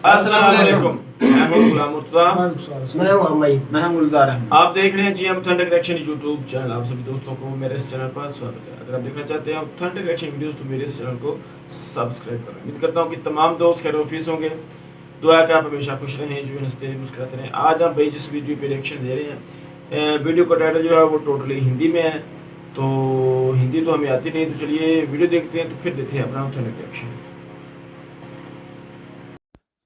अस्सलाम वालेकुम। मैं हूं गुलाम मुर्तजा। मैं हूं मईद। मैं हूं गुलजार अहमद। आप देख रहे हैं जी ऑथेंटिक रिएक्शन यूट्यूब चैनल। आप सभी दोस्तों को मेरे इस चैनल पर स्वागत है। अगर आप देखना चाहते हैं ऑथेंटिक रिएक्शन वीडियोस तो मेरे इस चैनल को सब्सक्राइब करें। उम्मीद करता हूं कि तमाम दोस्त खैर ऑफिस होंगे। दुआ है कि आप हमेशा खुश रहें, जो हंसते मुस्कुराते रहें। आज आप भाई जिस वीडियो पे रिएक्शन दे रहे हैं, वीडियो का टाइटल जो है वो टोटली हिंदी में है, तो हिंदी तो हमें आती नहीं, तो चलिए वीडियो देखते हैं, तो फिर देते हैं अपना ऑथेंटिक रिएक्शन।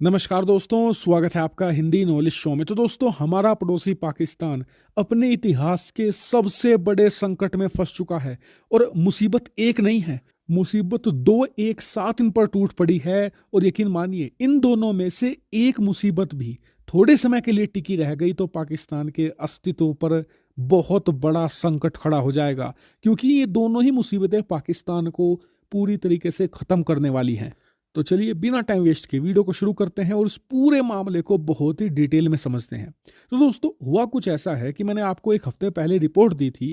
नमस्कार दोस्तों, स्वागत है आपका हिंदी नॉलेज शो में। तो दोस्तों, हमारा पड़ोसी पाकिस्तान अपने इतिहास के सबसे बड़े संकट में फंस चुका है और मुसीबत एक नहीं है, मुसीबत दो एक साथ इन पर टूट पड़ी है। और यकीन मानिए, इन दोनों में से एक मुसीबत भी थोड़े समय के लिए टिकी रह गई तो पाकिस्तान के अस्तित्व पर बहुत बड़ा संकट खड़ा हो जाएगा, क्योंकि ये दोनों ही मुसीबतें पाकिस्तान को पूरी तरीके से खत्म करने वाली हैं। तो चलिए बिना टाइम वेस्ट के वीडियो को शुरू करते हैं और इस पूरे मामले को बहुत ही डिटेल में समझते हैं। तो दोस्तों, हुआ कुछ ऐसा है कि मैंने आपको एक हफ्ते पहले रिपोर्ट दी थी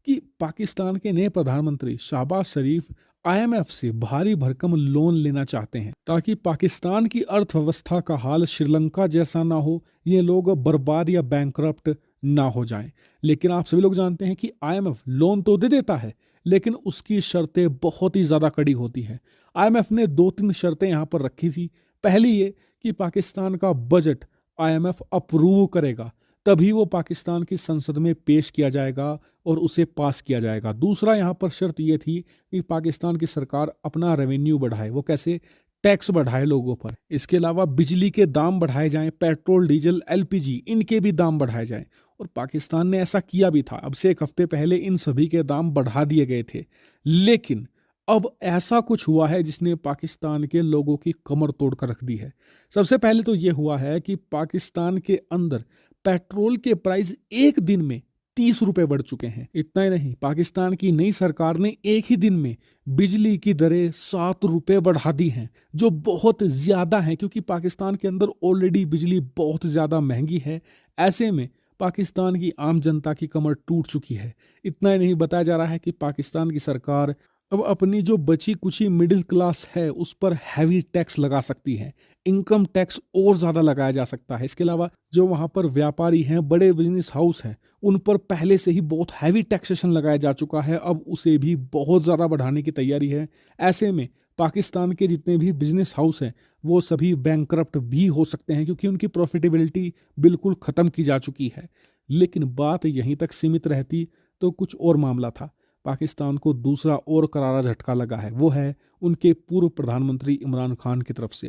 कि पाकिस्तान के नए प्रधानमंत्री शहबाज शरीफ आईएमएफ से भारी भरकम लोन लेना चाहते हैं ताकि पाकिस्तान की अर्थव्यवस्था का हाल श्रीलंका जैसा ना हो, ये लोग बर्बाद या बैंकरप्ट ना हो जाएं। लेकिन आप सभी लोग जानते हैं कि आईएमएफ लोन तो दे देता है, लेकिन उसकी शर्तें बहुत ही ज़्यादा कड़ी होती हैं। आईएमएफ ने 2-3 शर्तें यहाँ पर रखी थी। पहली ये कि पाकिस्तान का बजट आईएमएफ अप्रूव करेगा, तभी वो पाकिस्तान की संसद में पेश किया जाएगा और उसे पास किया जाएगा। दूसरा यहाँ पर शर्त ये थी कि पाकिस्तान की सरकार अपना रेवेन्यू बढ़ाए। वो कैसे? टैक्स बढ़ाए लोगों पर। इसके अलावा बिजली के दाम बढ़ाए जाएं, पेट्रोल डीजल एलपीजी इनके भी दाम बढ़ाए जाएं। और पाकिस्तान ने ऐसा किया भी था। अब से एक हफ्ते पहले इन सभी के दाम बढ़ा दिए गए थे। लेकिन अब ऐसा कुछ हुआ है जिसने पाकिस्तान के लोगों की कमर तोड़ कर रख दी है। सबसे पहले तो यह हुआ है कि पाकिस्तान के अंदर पेट्रोल के प्राइस एक दिन में 30 रुपए बढ़ चुके हैं। इतना ही नहीं, पाकिस्तान की नई सरकार ने एक ही दिन में बिजली की दरें 7 रुपए बढ़ा दी हैं, जो बहुत ज्यादा है, क्योंकि पाकिस्तान के अंदर ऑलरेडी बिजली बहुत ज्यादा महंगी है। ऐसे में पाकिस्तान की आम जनता की कमर टूट चुकी है। इतना ही नहीं, बताया जा रहा है कि पाकिस्तान की सरकार अब अपनी जो बची कुची मिडिल क्लास है उस पर हैवी टैक्स लगा सकती है। इनकम टैक्स और ज़्यादा लगाया जा सकता है। इसके अलावा जो वहाँ पर व्यापारी हैं, बड़े बिजनेस हाउस हैं, उन पर पहले से ही बहुत हैवी टैक्सेशन लगाया जा चुका है। अब उसे भी बहुत ज़्यादा बढ़ाने की तैयारी है। ऐसे में पाकिस्तान के जितने भी बिजनेस हाउस हैं वो सभी बैंकरप्ट भी हो सकते हैं, क्योंकि उनकी प्रॉफिटेबिलिटी बिल्कुल ख़त्म की जा चुकी है। लेकिन बात यहीं तक सीमित रहती तो कुछ और मामला था। पाकिस्तान को दूसरा और करारा झटका लगा है, वो है उनके पूर्व प्रधानमंत्री इमरान खान की तरफ से।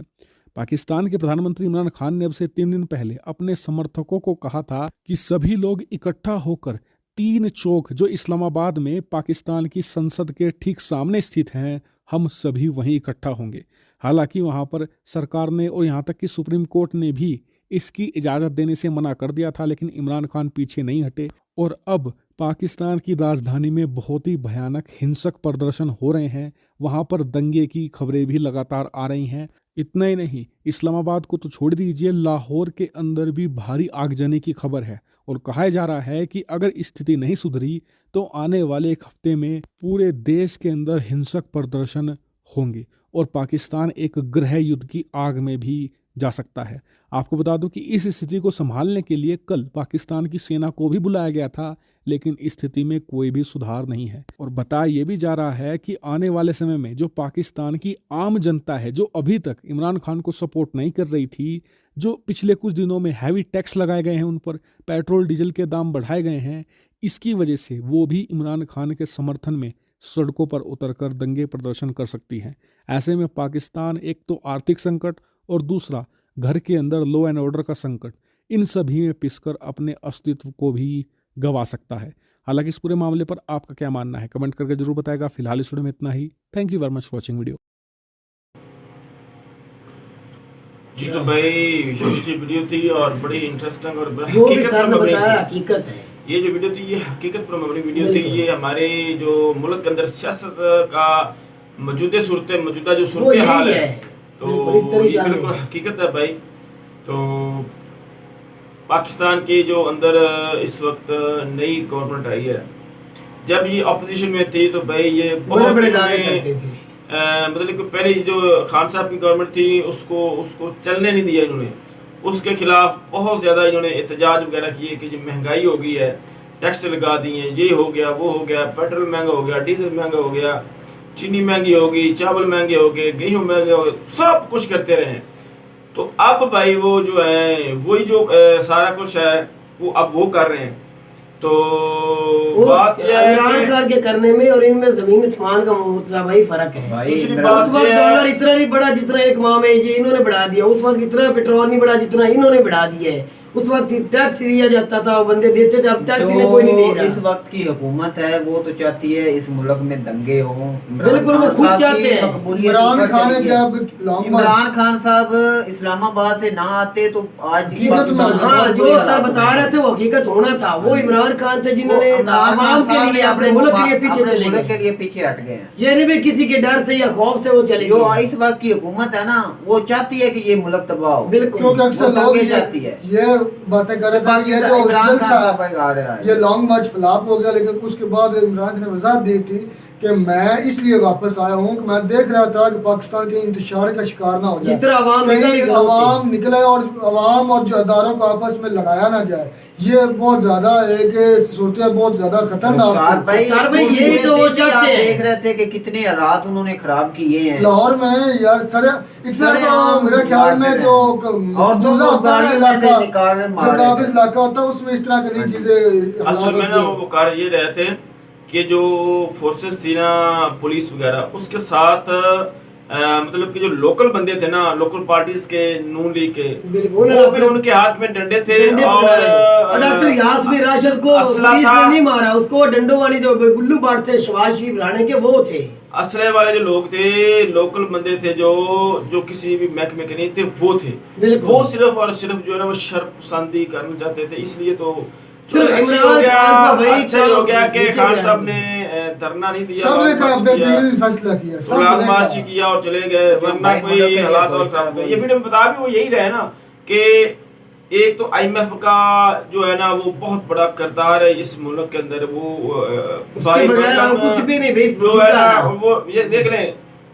पाकिस्तान के प्रधानमंत्री इमरान खान ने अब से 3 दिन पहले अपने समर्थकों को कहा था कि सभी लोग इकट्ठा होकर 3 चौक जो इस्लामाबाद में पाकिस्तान की संसद के ठीक सामने स्थित हैं, हम सभी वहीं इकट्ठा होंगे। हालांकि वहां पर सरकार ने और यहाँ तक कि सुप्रीम कोर्ट ने भी इसकी इजाज़त देने से मना कर दिया था, लेकिन इमरान खान पीछे नहीं हटे और अब पाकिस्तान की राजधानी में बहुत ही भयानक हिंसक प्रदर्शन हो रहे हैं। वहां पर दंगे की खबरें भी लगातार आ रही हैं। इतना ही नहीं, इस्लामाबाद को तो छोड़ दीजिए, लाहौर के अंदर भी भारी आगजनी की खबर है और कहा जा रहा है कि अगर स्थिति नहीं सुधरी तो आने वाले एक हफ्ते में पूरे देश के अंदर हिंसक प्रदर्शन होंगे और पाकिस्तान एक गृह युद्ध की आग में भी जा सकता है। आपको बता दूं कि इस स्थिति को संभालने के लिए कल पाकिस्तान की सेना को भी बुलाया गया था, लेकिन स्थिति में कोई भी सुधार नहीं है। और बताया यह भी जा रहा है कि आने वाले समय में जो पाकिस्तान की आम जनता है, जो अभी तक इमरान खान को सपोर्ट नहीं कर रही थी, जो पिछले कुछ दिनों में हैवी टैक्स लगाए गए हैं, उन पर पेट्रोल डीजल के दाम बढ़ाए गए हैं, इसकी वजह से वो भी इमरान खान के समर्थन में सड़कों पर उतरकर दंगे प्रदर्शन कर सकती हैं। ऐसे में पाकिस्तान एक तो आर्थिक संकट और दूसरा घर के अंदर लॉ एंड ऑर्डर का संकट, इन सभी में पिसकर अपने अस्तित्व को भी गंवा सकता है। हालांकि इस पूरे मामले पर आपका क्या मानना है, कमेंट करके जरूर बताएगा। फिलहाल इस वीडियो में इतना ही। Thank you very much for watching video. जी तो भाई छोटी सी वीडियो थी और बड़ी इंटरेस्टिंग और जो भी सर ने बताया हकीकत है। ये जो वीडियो थी ये हकीकत पर मबनी वीडियो थी। ये हमारे जो मुल्क के अंदर सियासत का मौजूदा जो सूरत हाल है, तो ये बिल्कुल हकीकत है भाई। तो पाकिस्तान के जो अंदर इस वक्त नई गवर्नमेंट आई है, जब ये अपोजिशन में थी तो भाई ये बहुत बड़े दावे करते थे। मतलब कि पहले जो खान साहब की गवर्नमेंट थी उसको चलने नहीं दिया इन्होंने, उसके खिलाफ बहुत ज़्यादा इन्होंने एहतजाज वगैरह किए कि जो महंगाई हो गई है, टैक्स लगा दिए, ये हो गया वो हो गया, पेट्रोल महंगा हो गया, डीजल महंगा हो गया, चीनी महंगी हो गई, चावल महंगे हो गए, गेहूँ महंगे हो गए, सब कुछ करते रहे। तो अब भाई वो जो है वही जो सारा कुछ है वो अब वो कर रहे हैं। तो बात यह है इमरान खान के करने में और इनमें जमीन आसमान का मुद्दा भाई फर्क है। दूसरी उस बात वक्त यह डॉलर इतना नहीं बढ़ा जितना एक माह में ये इन्होंने बढ़ा दिया, उस वक्त इतना पेट्रोल नहीं बढ़ा जितना इन्होंने बढ़ा दिया है। उस वक्त टैक्स लिया जाता था, बंदे देते थे, अब टैक्स इन्हें कोई नहीं दे रहा। इस वक्त की हुकूमत है वो तो चाहती है इस मुल्क में दंगे हों। बिल्कुल, वो खुद चाहते हैं। इमरान खान जब इमरान खान साहब इस्लामाबाद से ना आते तो आज हाँ, जो सर बता रहे थे वो हकीकत होना था। वो इमरान खान थे जिन्होंने आवाम के लिए, अपने मुल्क के लिए पीछे चले गए, के लिए पीछे हट गए हैं। ये नहीं भी किसी के डर से या खौफ से वो चले जो गए। इस वक्त की हुकूमत है ना वो चाहती है कि ये मुल्क तबाह हो। बिल्कुल, क्योंकि अक्सर लोग चाहती है ये बातें कर रहे थे ये जो इमरान खान साहब साहब आ रहा है ये लॉन्ग मार्च फ्लॉप हो गया, लेकिन उसके बाद इमरान खान ने वजाहत दी थी कि मैं इसलिए वापस आया हूँ कि मैं देख रहा था कि पाकिस्तान के इंतशार का शिकार ना हो जाए, जिस तरह अवाम अवाम निकले और अवाम और जो अदारों को आपस में लड़ाया ना जाए। ये बहुत ज्यादा एक सूरत बहुत ज्यादा खतरनाक भाई यही तो वो चाहते हैं। देख रहे थे कि कितने हालात उन्होंने खराब किए हैं लाहौर में यार सर इतना तो मेरे ख्याल में जो काबिज इलाका होता है उसमें इस तरह की चीजें असल में ना वो कार्य ये रहे थे कि जो फोर्सेस थी ना पुलिस वगैरह उसके साथ मतलब कि जो लोकल बंदे थे ना, लोकल पार्टीज के, नून लीग के, वो भी उनके हाथ में डंडे थे और डॉक्टर यासमीन राशिद को पुलिस ने नहीं मारा, उसको डंडों वाली जो गुल्लू बाढ़ थे शहबाज शरीफ राणे के वो थे। असले वाले जो लोग थे, लोकल बंदे थे जो किसी भी महकमे के नहीं थे वो थे। वो सिर्फ और सिर्फ जो है ना वो शर्पसंदी करना चाहते थे, इसलिए तो सिर्फ इमरान खान को भाई अच्छा हो गया कि खान साहब ने धरना नहीं दिया, सबने का बेहतरीन फैसला किया, सबने मार्च किया और चले गए, वरना कोई हालात और खराब ये वीडियो में बता भी वो यही रहे ना कि एक तो IMF का जो है ना वो बहुत बड़ा किरदार है इस मुल्क के अंदर। वो कुछ भी नहीं भाई जो है ना वो ये देख लें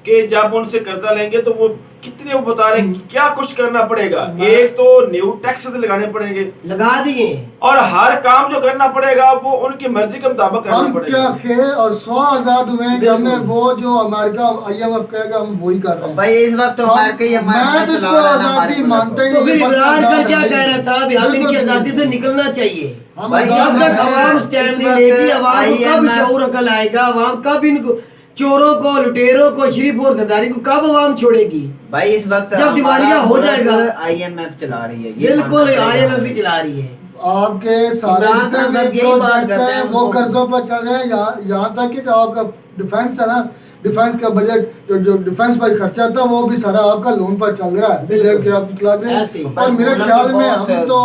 कि जब उनसे कर्जा लेंगे तो वो कितने वो बता रहे हैं क्या कुछ करना पड़ेगा। एक तो न्यू टैक्स लगाने पड़ेंगे, लगा दिए, और हर काम जो करना पड़ेगा वो उनकी मर्जी के मुताबिक करना पड़ेगा। हम क्या और 100 आजाद हुए हैं कि हमने वो जो अमेरिका IMF कहेगा हम वही कर रहे हैं भाई। इस वक्त तो अमेरिका मैं तो इसको आजादी मानता ही नहीं। इमरान खान क्या कह रहा था अभी, हम इनकी आजादी से निकलना चाहिए। जब तक अवाम स्टैंड नहीं लेगी, अवाम को कब शऊर अकल आएगा, अवाम कब इनको चोरों को, लुटेरों को, शरीफ और गद्दारी को कब अवाम छोड़ेगी भाई? इस वक्त जब दिवालिया हो जाएगा IMF चला रही है, बिल्कुल IMF ही चला रही है। आपके सारे जितने भी प्रोजेक्ट्स हैं वो कर्जों पर चल रहे हैं। यहाँ तक कि जो आपका डिफेंस है ना, डिफेंस का बजट जो डिफेंस पर खर्चा था वो भी सारा आपका लोन पर चल रहा है। और मेरे ख्याल में हम तो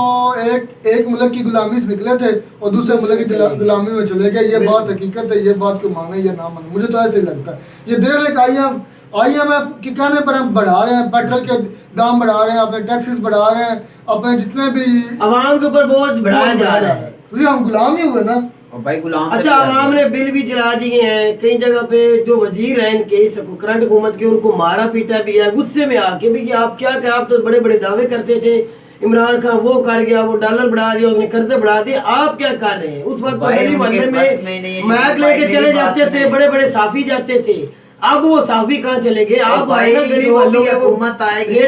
एक मुल्क की गुलामी से निकले थे और दूसरे मुल्क की गुलामी में चले गए। ये बात हकीकत है, ये बात को माने या ना माने, मुझे तो ऐसे ही लगता है। ये देख ले IMF के कहने पर हम बढ़ा रहे हैं, पेट्रोल के दाम बढ़ा रहे हैं, अपने टैक्सेस बढ़ा रहे हैं, अपने जितने भी अवाम के ऊपर बोझ बढ़ाया जा रहा है। तो हम गुलाम ही हुए ना भाई, गुलाम। अच्छा, अवाम ने बिल भी चला दिए हैं कई जगह पे। जो वजीर हैं इनके इस करंट हुकूमत के, उनको मारा पीटा भी है गुस्से में आके भी कि आप क्या क्या, आप तो बड़े बड़े दावे करते थे, इमरान खान वो कर गया, वो डॉलर बढ़ा दिया, उसने कर्जे बढ़ा दिए, आप क्या कर रहे हैं? उस वक्त तो गली मोहल्ले में मैक लेके चले जाते थे, बड़े बड़े साफी जाते थे, अब वो साफी कहाँ चले गए? आप हुकूमत आएगी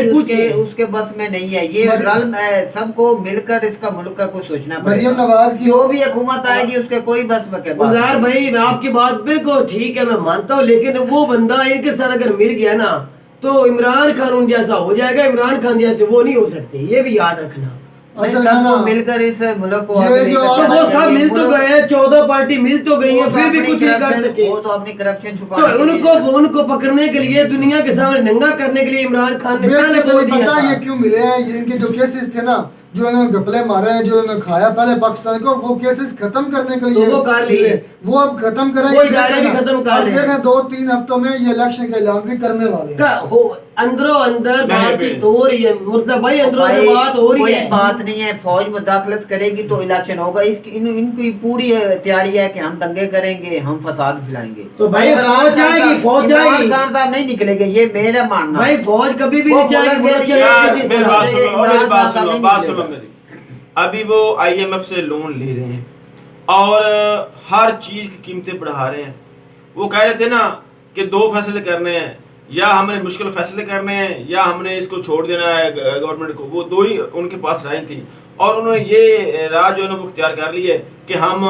उसके बस में नहीं है। ये रल सबको मिलकर इसका मुल्क का कुछ सोचना पड़ेगा। मरियम नवाज की जो भी हुकूमत आएगी उसके कोई बस में गुजार भाई, मैं आपकी बात बिल्कुल ठीक है, मैं मानता हूँ, लेकिन वो बंदा इनके साथ अगर मिल गया ना तो इमरान खान उन जैसा हो जाएगा। इमरान खान जैसे वो नहीं हो सकते, ये भी याद रखना। सबको मिलकर इस मुल्क को वो सब मिल तो गए, 14 पार्टी मिल तो गई है, फिर भी कुछ नहीं कर सके। वो तो अपनी करप्शन छुपा, तो उनको पकड़ने के लिए, दुनिया के सामने नंगा करने के लिए इमरान खान ने पहले बोल दिया था। ये क्यों मिले हैं? इनके जो केसेस थे ना, जो इन्होंने गपले मारे हैं, जो इन्होंने खाया पहले पाकिस्तान को, वो केसेस खत्म करने के लिए तो वो कर लिए, वो अब खत्म करेंगे। वो इदारे भी खत्म कर रहे हैं। 2-3 हफ्तों में ये इलेक्शन का ऐलान भी करने वाले हैं। अंदरों अंदर नहीं, बातचीत नहीं। हो रही है मुर्तजा भाई, अंदरों अंदर भाई, बात हो रही कोई है। बात नहीं है, फौज मुदाखलत करेगी तो इलेक्शन होगा। इसकी इनकी पूरी तैयारी है कि हम दंगे करेंगे, हम फसाद फैलाएंगे। तो भाई इमरान फौज खान आएगी, साहब- फौज इमरान आएगी। खान साहब नहीं निकलेंगे, ये मेरा मानना भाई है। फौज कभी भी वो नहीं जाएगी बोलेंगे मुल्क के यार, लिए जिस मेरी तरह। बात सुनो, और मेरी इमरान बात खान साहब सुनो, नहीं बात सुनो निकलेगा। मेरी। अभी वो IMF से लोन ले रहे हैं और हर चीज की कीमतें बढ़ा रहे हैं। वो कह रहे थे ना कि 2 फैसले करने हैं, या हमने मुश्किल फैसले करने हैं या हमने इसको छोड़ देना है गवर्नमेंट को। वो 2 ही उनके पास राय थी और उन्होंने ये राह जो है ना वो इख्तियार कर ली है कि हम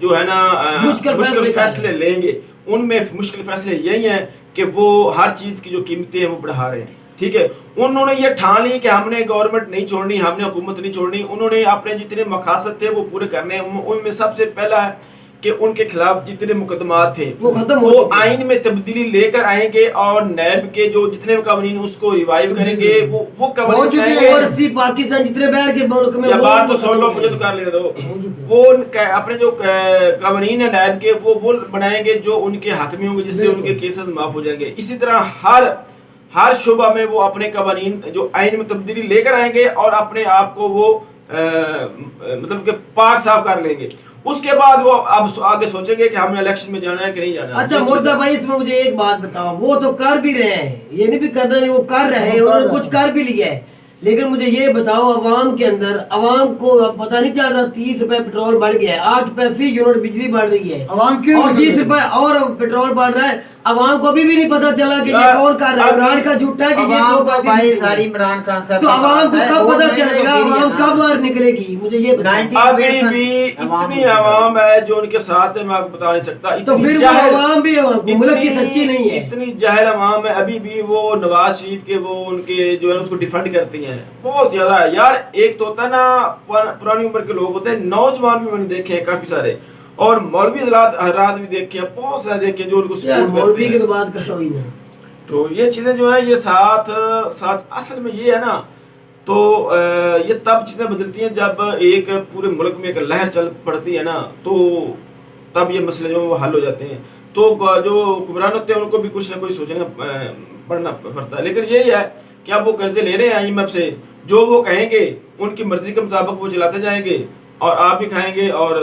जो है ना मुश्किल फैसले लेंगे। उनमें मुश्किल फैसले यही हैं कि वो हर चीज की जो कीमतें हैं वो बढ़ा रहे हैं। ठीक है, उन्होंने ये ठान ली कि हमने गवर्नमेंट नहीं छोड़नी, हमने हुकूमत नहीं छोड़नी। उन्होंने अपने जितने मकासद थे वो पूरे करने हैं। उनमें सबसे पहला है कि उनके खिलाफ जितने मुकदमात थे वो खत्म हो वो चुके हैं। आइन में तब्दीली लेकर आएंगे और नैब के जो जितने कानून उसको रिवाइव करेंगे। वो हो कानून चुके आएंगे। हैं। और सी पाकिस्तान जितने बैर के मुल्क में या वो बात तो उनको सुन लो, खत्म मुझे तो करेंगे। कर लेने दो। वो अपने जो कानून है नैब के वो बनाएंगे जो उनके हक में होंगे, जिससे उनके केसेस माफ हो जाएंगे। इसी तरह हर शुबा में वो अपने कानून जो आइन में तब्दीली लेकर आएंगे और अपने आप को वो मतलब कि पाक साफ कर लेंगे। उसके बाद वो अब आगे सोचेंगे कि हमने इलेक्शन में जाना है कि नहीं जाना है। अच्छा मुर्दा भाई, इसमें मुझे एक बात बताओ, वो तो कर भी रहे हैं, ये नहीं भी करना नहीं, वो कर रहे हैं, उन्होंने कुछ कर भी लिया है। लेकिन मुझे ये बताओ, अवाम के अंदर अवाम को अब पता नहीं चल रहा, 30 रुपए पेट्रोल बढ़ गया है, 8 रुपए फी यूनिट बिजली बढ़ रही है, अवाम क्यों और निकल 30 रही है? रुपए और पेट्रोल बढ़ रहा है। अवाम को अभी भी नहीं पता चला कि ये यार, कौन कर रहा है, इमरान का झूठा है कि ये अवाम दो को पार्टी भाई जीती है। सारी इमरान खान साहब तो की अवाम को बात है, कब वोट पता नहीं तो चलेगा, गिरी है अवाम ना। कब बाहर निकलेगी, मुझे ये बताओ। 90 अभी भी इतनी आवाम है जो उनके साथ है, मैं आपको बता नहीं सकता। तो इतनी फिर वो जाहिल- अवाम भी मुल्क की इतनी- सच्ची नहीं है। इतनी जाहिल अवाम है अभी भी। वो नवाज शरीफ के वो उनके जो है उसको डिफेंड करती हैं बहुत ज्यादा है यार। एक तो होता है ना पुरानी उम्र के लोग होते हैं, नौजवान भी मैंने देखे हैं काफी सारे, और मौलवी हजरात भी देखे हैं, बहुत सारे देखे हैं जो उनको यार सपोर्ट करते मौलवी की हैं। तो बात करो ही ना। तो ये चीजें जो है ये साथ असल में ये है ना, तो ये तब चीजें बदलती हैं जब एक पूरे मुल्क में एक लहर चल पड़ती है ना, तो तब ये मसले जो है वो हल हो जाते हैं। तो जो हुक्मरान होते हैं उनको भी कुछ ना कुछ सोचना पड़ना पड़ता है। लेकिन यही है कि अब वो कर्जे ले रहे हैं IMF से, जो वो कहेंगे उनकी मर्जी के मुताबिक वो चलाते जाएंगे और आप भी खाएंगे और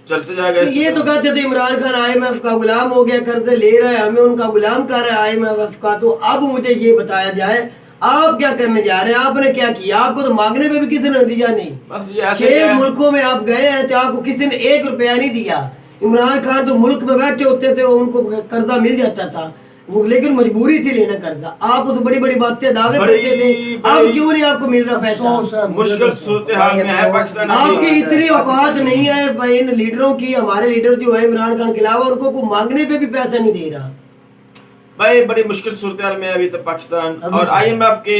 चलते जाएगा। ये तो कहते थे इमरान खान IMF का गुलाम हो गया, कर्जे ले रहा है, हमें उनका गुलाम कर रहा है IMF का। तो अब मुझे ये बताया जाए, आप क्या करने जा रहे हैं, आपने क्या किया? आपको तो मांगने में भी किसी ने दिया नहीं। बस ये ऐसे ही 6 है। मुल्कों में आप गए हैं तो आपको किसी ने 1 रुपया नहीं दिया। इमरान खान तो मुल्क में बैठे होते थे, उनको कर्जा मिल जाता था वो, लेकिन मजबूरी थी लेना कर्जा। आप उस बड़ी बड़ी बातें दावे करते थे, अब क्यों नहीं आपको मिल रहा पैसा? अफसोस है, मुश्किल सूरत हाल में है पाकिस्तान। आपकी अभी। इतनी औकात नहीं है भाई इन लीडरों की। हमारे लीडर जो है इमरान खान के अलावा, उनको को मांगने पे भी पैसा नहीं दे रहा। भाई बड़ी मुश्किल सूरत हाल में है अभी तक पाकिस्तान। और IMF के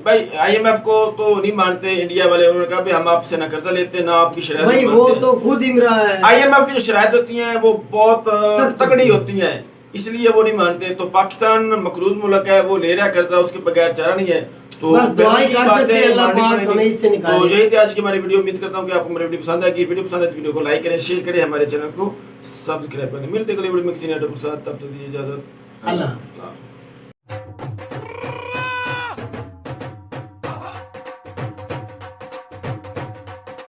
भाई IMF को तो नहीं मानते इंडिया वाले। उन्होंने कहा भाई हम आपसे ना कर्जा लेते ना आपकी शरायत भाई मानते वो हैं। तो खुद इमरान IMF की जो शरायत होती हैं वो बहुत सख्त तगड़ी होती हैं, इसलिए वो नहीं मानते। तो पाकिस्तान मकरूज मुल्क है, वो ले रहा है कर्जा, उसके बगैर चारा नहीं है। तो बस दुआएं फिर कर बातें सकते हैं, अल्लाह माननी पाक पड़ेंगी। हमें इससे निकाले। तो यही थी आज की हमारी वीडियो। उम्मीद करता हूँ कि आपको हमारी वीडियो पसंद आएगी। वीडियो पसंद है तो वीडियो को लाइक करें, शेयर करें, हमारे चैनल को सब्सक्राइब करें। मिलते अगले वीडियो में किसी नए टॉपिक के साथ, तब तक दीजिए इजाजत। अल्लाह।